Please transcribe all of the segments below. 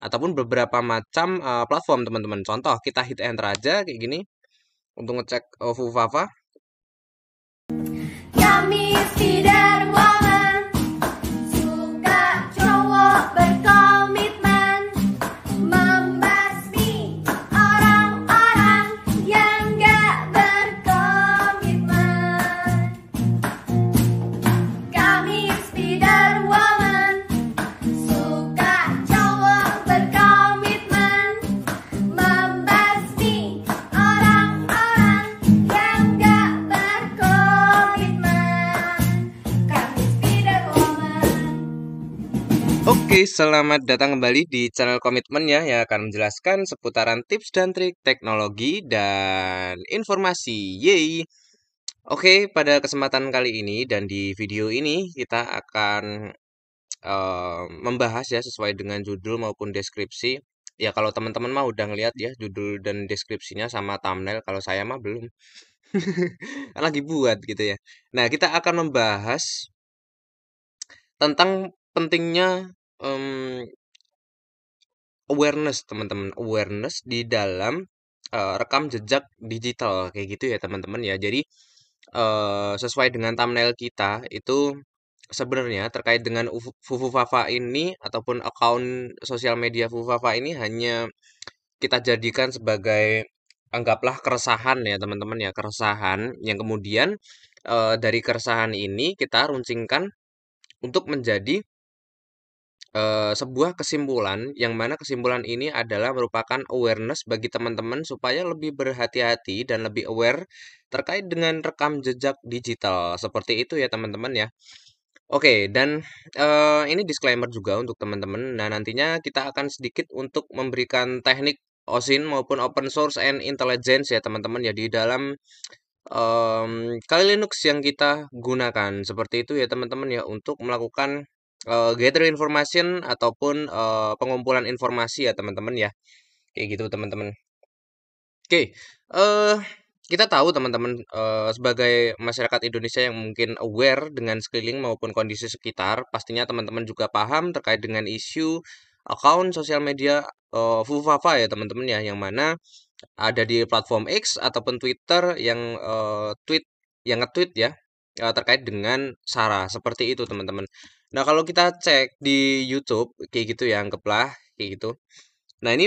ataupun beberapa macam platform teman-teman. Contoh kita hit enter aja kayak gini untuk ngecek Fufafa. Kami Spider Woman, suka cowok berkomitmen, membasmi orang-orang yang gak berkomitmen. Kami Spider Woman, suka cowok berkomitmen, membasmi orang-orang yang gak berkomitmen. Kami Spider Woman. Oke, selamat datang kembali di channel Komitmen ya, yang akan menjelaskan seputaran tips dan trik teknologi dan informasi. Yeay! Oke, pada kesempatan kali ini dan di video ini kita akan membahas ya sesuai dengan judul maupun deskripsi. Ya kalau teman-teman mah udah ngeliat ya judul dan deskripsinya sama thumbnail, kalau saya mah belum. Lagi buat gitu ya. Nah, kita akan membahas tentang pentingnya awareness teman-teman, awareness di dalam rekam jejak digital kayak gitu ya teman-teman ya. Jadi sesuai dengan thumbnail kita itu sebenarnya terkait dengan Fufufafa ini ataupun akun sosial media Fufufafa ini hanya kita jadikan sebagai anggaplah keresahan ya teman-teman ya, keresahan yang kemudian dari keresahan ini kita runcingkan untuk menjadi sebuah kesimpulan yang mana kesimpulan ini adalah merupakan awareness bagi teman-teman supaya lebih berhati-hati dan lebih aware terkait dengan rekam jejak digital. Seperti itu ya teman-teman ya. Oke, dan ini disclaimer juga untuk teman-teman. Nah, nantinya kita akan sedikit untuk memberikan teknik OSINT maupun Open Source and Intelligence ya teman-teman ya di dalam Kali Linux yang kita gunakan. Seperti itu ya teman-teman ya untuk melakukan gather information ataupun pengumpulan informasi ya teman-teman ya. Kayak gitu teman-teman. Oke, eh kita tahu teman-teman sebagai masyarakat Indonesia yang mungkin aware dengan sekeliling maupun kondisi sekitar, pastinya teman-teman juga paham terkait dengan isu akun sosial media Fufafa ya teman-teman ya, yang mana ada di platform X ataupun Twitter yang nge-tweet ya terkait dengan SARA seperti itu teman-teman. Nah, kalau kita cek di YouTube kayak gitu ya, anggaplah kayak gitu. Nah, ini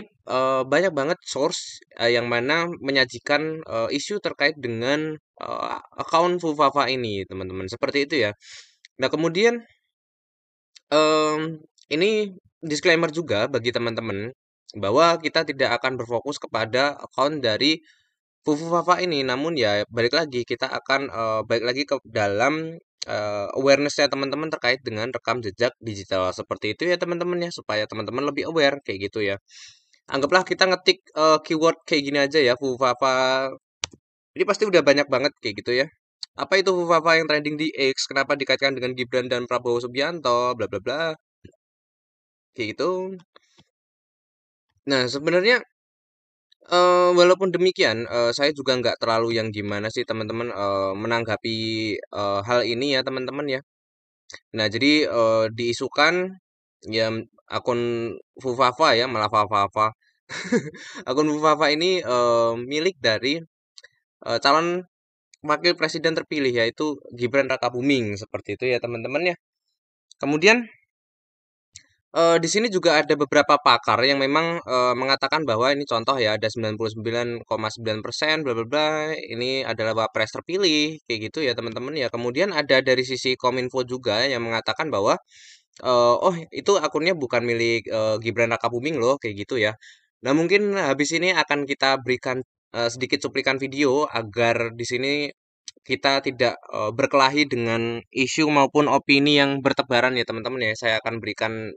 banyak banget source yang mana menyajikan isu terkait dengan akun Fufafa ini, teman-teman. Seperti itu ya. Nah, kemudian ini disclaimer juga bagi teman-teman bahwa kita tidak akan berfokus kepada akun dari Fufufafa ini. Namun ya balik lagi kita akan balik lagi ke dalam awareness-nya teman-teman terkait dengan rekam jejak digital. Seperti itu ya teman-teman ya, supaya teman-teman lebih aware kayak gitu ya. Anggaplah kita ngetik keyword kayak gini aja ya, Fufafa. Ini pasti udah banyak banget kayak gitu ya. Apa itu Fufafa yang trending di X? Kenapa dikaitkan dengan Gibran dan Prabowo Subianto? Bla bla bla. Kayak gitu. Nah, sebenarnya walaupun demikian, saya juga nggak terlalu yang gimana sih teman-teman menanggapi hal ini ya teman-teman ya. Nah, jadi diisukan ya akun Fufafa ya, malah Fafafa. Akun Fufafa ini milik dari calon wakil presiden terpilih yaitu Gibran Rakabuming seperti itu ya teman-teman ya. Kemudian di sini juga ada beberapa pakar yang memang mengatakan bahwa ini contoh ya ada 99,9% bla bla bla ini adalah wapres terpilih kayak gitu ya teman-teman ya. Kemudian ada dari sisi Kominfo juga yang mengatakan bahwa oh itu akunnya bukan milik Gibran Rakabuming loh kayak gitu ya. Nah, mungkin habis ini akan kita berikan sedikit cuplikan video agar di sini kita tidak berkelahi dengan isu maupun opini yang bertebaran ya teman-teman ya. Saya akan berikan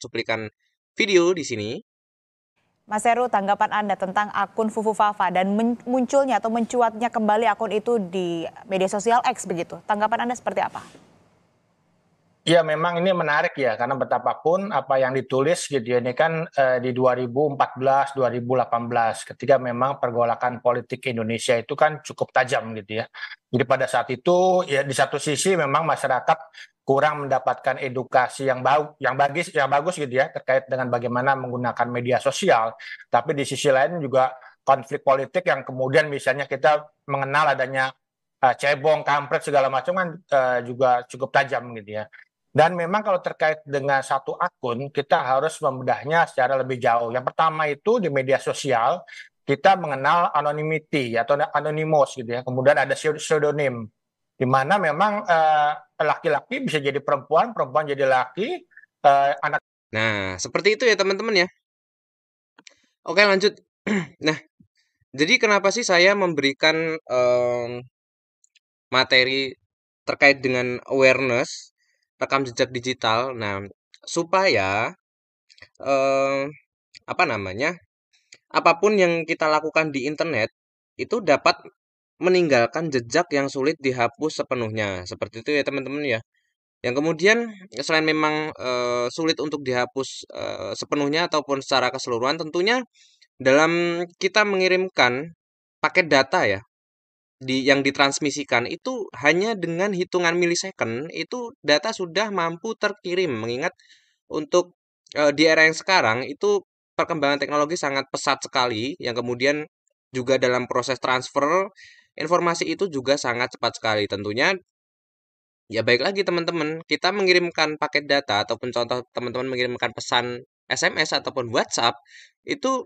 cuplikan video di sini. Mas Heru, tanggapan Anda tentang akun Fufufafa dan munculnya atau mencuatnya kembali akun itu di media sosial X begitu. Tanggapan Anda seperti apa? Ya memang ini menarik ya, karena betapapun apa yang ditulis gitu ya, ini kan di 2014, 2018 ketika memang pergolakan politik Indonesia itu kan cukup tajam gitu ya. Jadi pada saat itu ya di satu sisi memang masyarakat kurang mendapatkan edukasi yang bagus gitu ya terkait dengan bagaimana menggunakan media sosial. Tapi di sisi lain juga konflik politik yang kemudian misalnya kita mengenal adanya cebong, kampret segala macam kan juga cukup tajam gitu ya. Dan memang kalau terkait dengan satu akun, kita harus membedahnya secara lebih jauh. Yang pertama itu di media sosial, kita mengenal anonymity atau anonymous gitu ya. Kemudian ada pseudonym, di mana memang laki-laki bisa jadi perempuan, perempuan jadi laki, anak. Nah, seperti itu ya teman-teman ya. Oke, lanjut. Nah, jadi kenapa sih saya memberikan materi terkait dengan awareness rekam jejak digital? Nah, supaya eh, apa namanya? Apapun yang kita lakukan di internet itu dapat meninggalkan jejak yang sulit dihapus sepenuhnya. Seperti itu ya teman-teman ya. Yang kemudian selain memang sulit untuk dihapus sepenuhnya ataupun secara keseluruhan, tentunya dalam kita mengirimkan paket data ya yang ditransmisikan itu hanya dengan hitungan milisecond itu data sudah mampu terkirim. Mengingat untuk di era yang sekarang itu perkembangan teknologi sangat pesat sekali, yang kemudian juga dalam proses transfer informasi itu juga sangat cepat sekali. Tentunya ya baik lagi teman-teman, kita mengirimkan paket data ataupun contoh teman-teman mengirimkan pesan SMS ataupun WhatsApp itu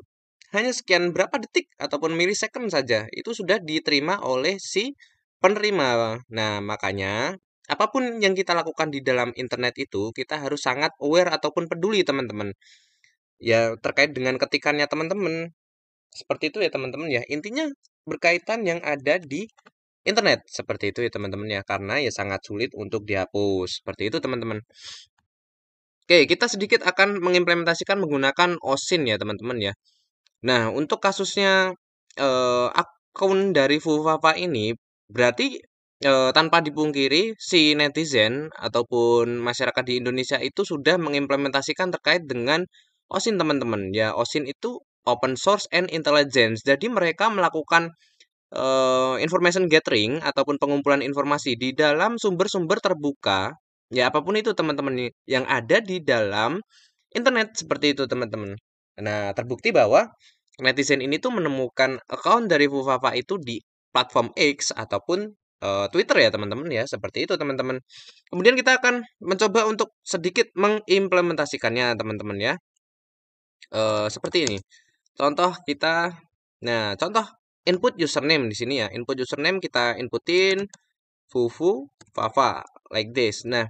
hanya sekian berapa detik ataupun milisecond saja itu sudah diterima oleh si penerima. Nah, makanya apapun yang kita lakukan di dalam internet itu kita harus sangat aware ataupun peduli teman-teman. Ya terkait dengan ketikannya teman-teman. Seperti itu ya teman-teman ya. Intinya berkaitan yang ada di internet. Seperti itu ya teman-teman ya. Karena ya sangat sulit untuk dihapus. Seperti itu teman-teman. Oke, kita sedikit akan mengimplementasikan menggunakan OSINT ya teman-teman ya. Nah, untuk kasusnya akun dari Fufafa ini berarti tanpa dipungkiri si netizen ataupun masyarakat di Indonesia itu sudah mengimplementasikan terkait dengan OSINT teman-teman. Ya, OSINT itu Open Source and Intelligence. Jadi mereka melakukan information gathering ataupun pengumpulan informasi di dalam sumber-sumber terbuka, ya apapun itu teman-teman yang ada di dalam internet seperti itu teman-teman. Nah, terbukti bahwa netizen ini tuh menemukan account dari Fufafa itu di platform X ataupun Twitter ya teman-teman ya, seperti itu teman-teman. Kemudian kita akan mencoba untuk sedikit mengimplementasikannya teman-teman ya. Seperti ini. Contoh kita, nah contoh input username di sini ya. Input username kita inputin Fufu Fafa like this. Nah,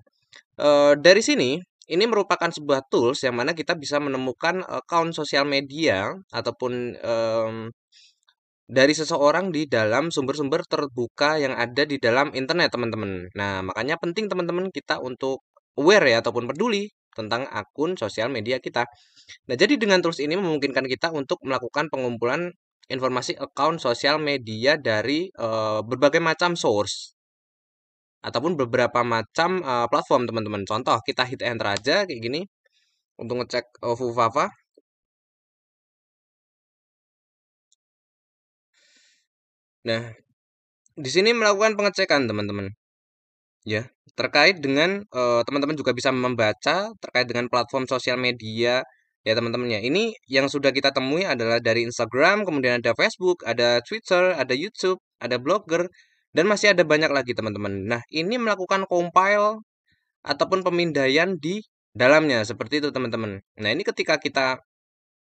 dari sini ini merupakan sebuah tools yang mana kita bisa menemukan account sosial media ataupun dari seseorang di dalam sumber-sumber terbuka yang ada di dalam internet, teman-teman. Nah, makanya penting teman-teman kita untuk aware ya ataupun peduli tentang akun sosial media kita. Nah, jadi dengan tools ini memungkinkan kita untuk melakukan pengumpulan informasi account sosial media dari berbagai macam source ataupun beberapa macam platform, teman-teman. Contoh, kita hit enter aja kayak gini untuk ngecek Fufafa. Nah, di sini melakukan pengecekan, teman-teman. Ya, terkait dengan teman-teman juga bisa membaca terkait dengan platform sosial media ya teman-teman ya. Ini yang sudah kita temui adalah dari Instagram, kemudian ada Facebook, ada Twitter, ada YouTube, ada Blogger, dan masih ada banyak lagi teman-teman. Nah, ini melakukan compile ataupun pemindaian di dalamnya seperti itu teman-teman. Nah, ini ketika kita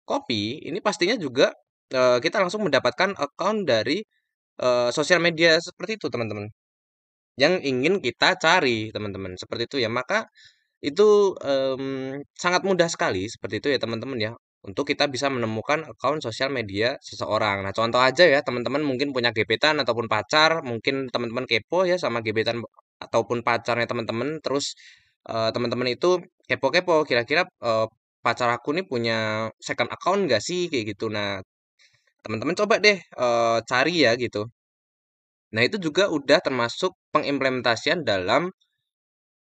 copy, ini pastinya juga kita langsung mendapatkan account dari sosial media seperti itu teman-teman yang ingin kita cari teman-teman seperti itu ya. Maka itu sangat mudah sekali seperti itu ya teman-teman ya untuk kita bisa menemukan akun sosial media seseorang. Nah, contoh aja ya teman-teman mungkin punya gebetan ataupun pacar, mungkin teman-teman kepo ya sama gebetan ataupun pacarnya teman-teman, terus teman-teman itu kepo-kepo kira-kira pacar aku nih punya second account nggak sih kayak gitu. Nah, teman-teman coba deh cari ya gitu. Nah, itu juga udah termasuk pengimplementasian dalam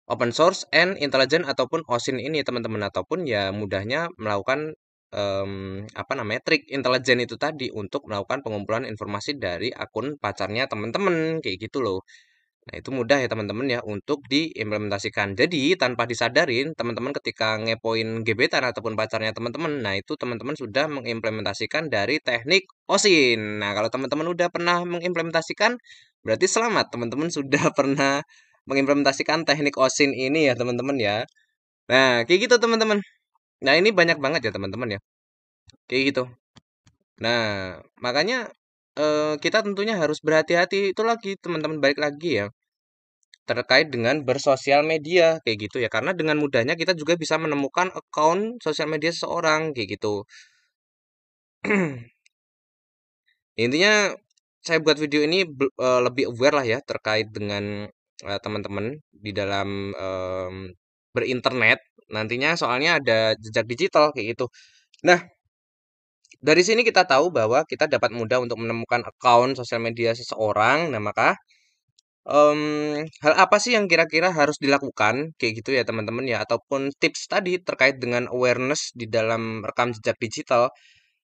open source and intelligent ataupun OSINT ini teman-teman, ataupun ya mudahnya melakukan apa namanya trik intelijen itu tadi untuk melakukan pengumpulan informasi dari akun pacarnya teman-teman kayak gitu loh. Nah, itu mudah ya teman-teman ya untuk diimplementasikan. Jadi, tanpa disadarin, teman-teman ketika ngepoin gebetan ataupun pacarnya teman-teman, nah itu teman-teman sudah mengimplementasikan dari teknik OSIN. Nah, kalau teman-teman udah pernah mengimplementasikan, berarti selamat. Teman-teman sudah pernah mengimplementasikan teknik OSIN ini ya teman-teman ya. Nah, kayak gitu teman-teman. Nah, ini banyak banget ya teman-teman ya. Kayak gitu. Nah, makanya kita tentunya harus berhati-hati itu lagi teman-teman, balik lagi ya terkait dengan bersosial media kayak gitu ya, karena dengan mudahnya kita juga bisa menemukan akun sosial media seseorang kayak gitu. Intinya saya buat video ini lebih aware lah ya terkait dengan teman-teman di dalam berinternet nantinya, soalnya ada jejak digital kayak gitu. Nah, dari sini kita tahu bahwa kita dapat mudah untuk menemukan akun sosial media seseorang. Nah, maka hal apa sih yang kira-kira harus dilakukan kayak gitu ya teman-teman ya, ataupun tips tadi terkait dengan awareness di dalam rekam jejak digital.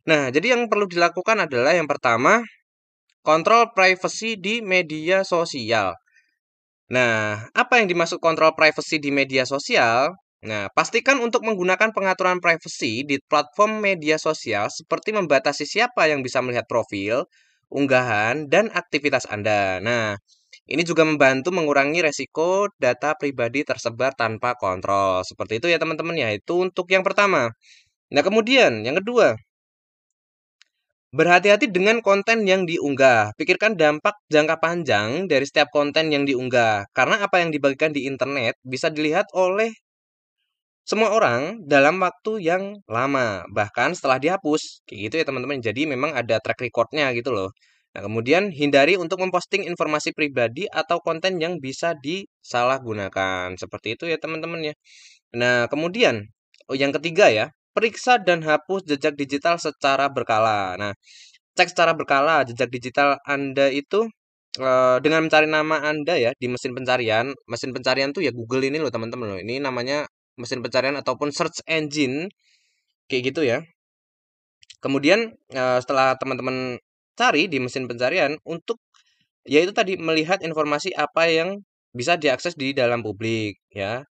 Nah, jadi yang perlu dilakukan adalah yang pertama, kontrol privacy di media sosial. Nah, apa yang dimaksud kontrol privacy di media sosial? Nah, pastikan untuk menggunakan pengaturan privacy di platform media sosial seperti membatasi siapa yang bisa melihat profil, unggahan, dan aktivitas Anda. Nah, ini juga membantu mengurangi resiko data pribadi tersebar tanpa kontrol. Seperti itu ya teman-teman ya. Itu untuk yang pertama. Nah, kemudian yang kedua, berhati-hati dengan konten yang diunggah. Pikirkan dampak jangka panjang dari setiap konten yang diunggah. Karena apa yang dibagikan di internet bisa dilihat oleh semua orang dalam waktu yang lama, bahkan setelah dihapus. Kayak gitu ya teman-teman. Jadi memang ada track recordnya gitu loh. Nah, kemudian hindari untuk memposting informasi pribadi atau konten yang bisa disalahgunakan. Seperti itu ya teman-teman ya. Nah, kemudian yang ketiga ya, periksa dan hapus jejak digital secara berkala. Nah, cek secara berkala jejak digital Anda itu dengan mencari nama Anda ya di mesin pencarian. Mesin pencarian tuh ya Google ini loh teman-teman loh. Ini namanya mesin pencarian ataupun search engine kayak gitu ya. Kemudian setelah teman-teman cari di mesin pencarian untuk yaitu tadi melihat informasi apa yang bisa diakses di dalam publik ya.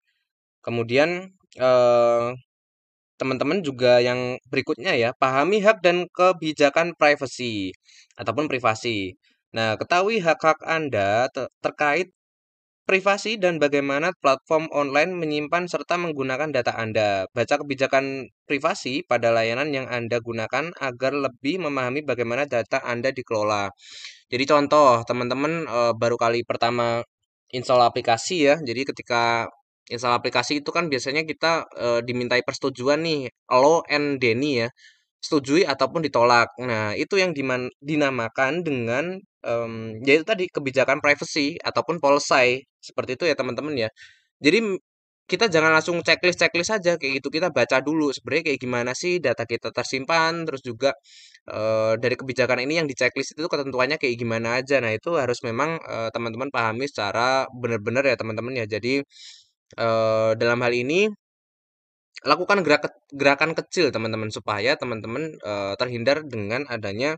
Kemudian eh, teman-teman juga yang berikutnya ya, pahami hak dan kebijakan privacy ataupun privasi. Nah, ketahui hak-hak Anda terkait privasi dan bagaimana platform online menyimpan serta menggunakan data Anda. Baca kebijakan privasi pada layanan yang Anda gunakan agar lebih memahami bagaimana data Anda dikelola. Jadi contoh, teman-teman baru kali pertama install aplikasi ya. Jadi ketika install aplikasi itu kan biasanya kita dimintai persetujuan nih, allow and deny ya. Setujui ataupun ditolak. Nah, itu yang dinamakan dengan yaitu tadi kebijakan privacy ataupun policy. Seperti itu ya teman-teman ya. Jadi kita jangan langsung checklist-checklist saja kayak gitu. Kita baca dulu sebenarnya kayak gimana sih data kita tersimpan, terus juga dari kebijakan ini yang di checklist itu ketentuannya kayak gimana aja. Nah, itu harus memang teman-teman pahami secara benar-benar ya teman-teman ya. Jadi dalam hal ini lakukan gerakan kecil teman-teman supaya teman-teman terhindar dengan adanya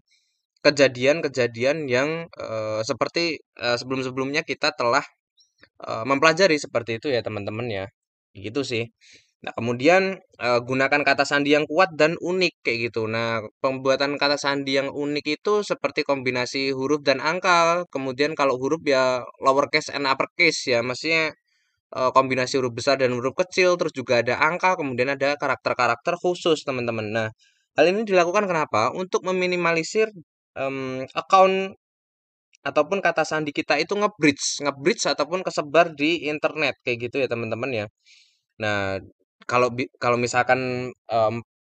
kejadian-kejadian yang seperti sebelum-sebelumnya kita telah mempelajari seperti itu ya teman-teman ya. Gitu sih. Nah, kemudian gunakan kata sandi yang kuat dan unik kayak gitu. Nah, pembuatan kata sandi yang unik itu seperti kombinasi huruf dan angka. Kemudian kalau huruf ya lowercase and uppercase ya, maksudnya kombinasi huruf besar dan huruf kecil, terus juga ada angka, kemudian ada karakter-karakter khusus teman-teman. Nah, hal ini dilakukan kenapa? Untuk meminimalisir account ataupun kata sandi kita itu nge-bridge ataupun kesebar di internet kayak gitu ya teman-teman ya. Nah, kalau misalkan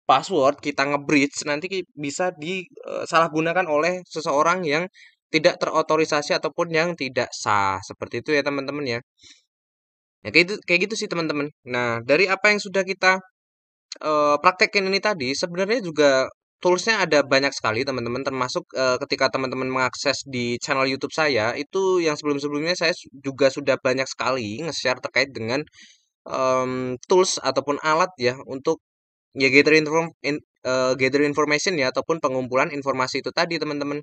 password kita nge-bridge nanti bisa disalahgunakan oleh seseorang yang tidak terotorisasi ataupun yang tidak sah. Seperti itu ya teman-teman ya. Ya kayak gitu sih teman-teman. Nah, dari apa yang sudah kita praktekin ini tadi sebenarnya juga toolsnya ada banyak sekali teman-teman, termasuk ketika teman-teman mengakses di channel YouTube saya itu yang sebelum-sebelumnya saya juga sudah banyak sekali nge-share terkait dengan tools ataupun alat ya untuk ya gather information ya ataupun pengumpulan informasi itu tadi teman-teman.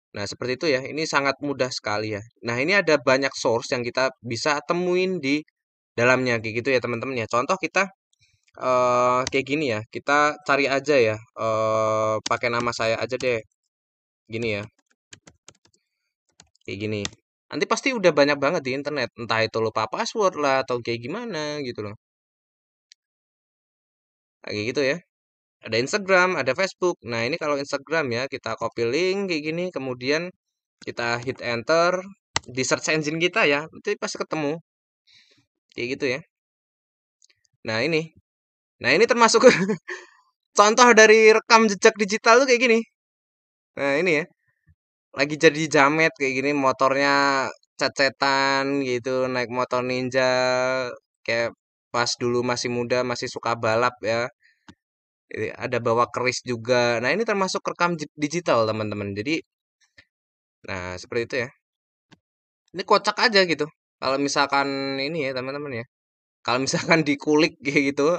Nah, seperti itu ya. Ini sangat mudah sekali ya. Nah, ini ada banyak source yang kita bisa temuin di dalamnya kayak gitu ya, teman-teman ya. Contoh kita kayak gini ya. Kita cari aja ya. Pakai nama saya aja deh. Gini ya. Kayak gini. Nanti pasti udah banyak banget di internet. Entah itu lupa password lah atau kayak gimana gitu loh. Nah, kayak gitu ya. Ada Instagram, ada Facebook. Nah, ini kalau Instagram ya, kita copy link kayak gini, kemudian kita hit enter di search engine kita ya, nanti pasti ketemu kayak gitu ya. Nah, ini. Nah, ini termasuk contoh dari rekam jejak digital tuh kayak gini. Nah, ini ya. Lagi jadi jamet kayak gini, motornya cecetan gitu, naik motor ninja kayak pas dulu masih muda, masih suka balap ya. Ada bawa keris juga. Nah, ini termasuk rekam digital, teman-teman. Jadi, nah seperti itu ya. Ini kocak aja gitu. Kalau misalkan ini ya, teman-teman ya. Kalau misalkan dikulik kayak gitu,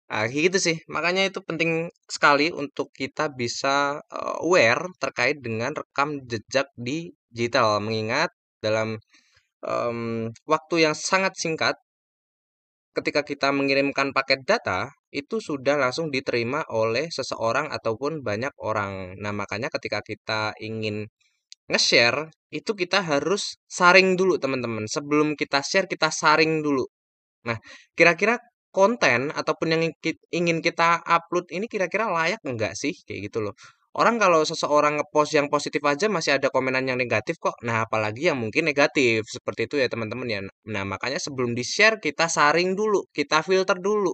nah, kayak gitu sih. Makanya itu penting sekali untuk kita bisa aware terkait dengan rekam jejak digital. Mengingat dalam waktu yang sangat singkat, ketika kita mengirimkan paket data, itu sudah langsung diterima oleh seseorang ataupun banyak orang. Nah, makanya ketika kita ingin nge-share, itu kita harus saring dulu, teman-teman. Sebelum kita share, kita saring dulu. Nah, kira-kira konten ataupun yang ingin kita upload ini kira-kira layak enggak sih? Kayak gitu loh. Orang kalau seseorang ngepost yang positif aja masih ada komenan yang negatif kok. Nah, apalagi yang mungkin negatif. Seperti itu ya teman-teman ya. Nah, makanya sebelum di-share kita saring dulu, kita filter dulu.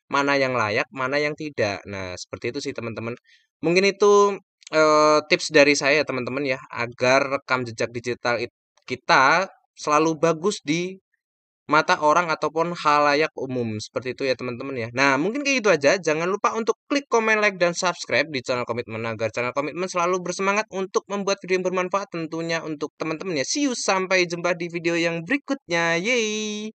Mana yang layak, mana yang tidak. Nah, seperti itu sih teman-teman. Mungkin itu tips dari saya teman-teman ya, agar rekam jejak digital kita selalu bagus di mata orang ataupun khalayak umum. Seperti itu ya teman-teman ya. Nah, mungkin kayak gitu aja. Jangan lupa untuk klik komen, like, dan subscribe di channel Komitmen agar channel Komitmen selalu bersemangat untuk membuat video yang bermanfaat tentunya untuk teman-teman ya. See you, sampai jumpa di video yang berikutnya. Yeay!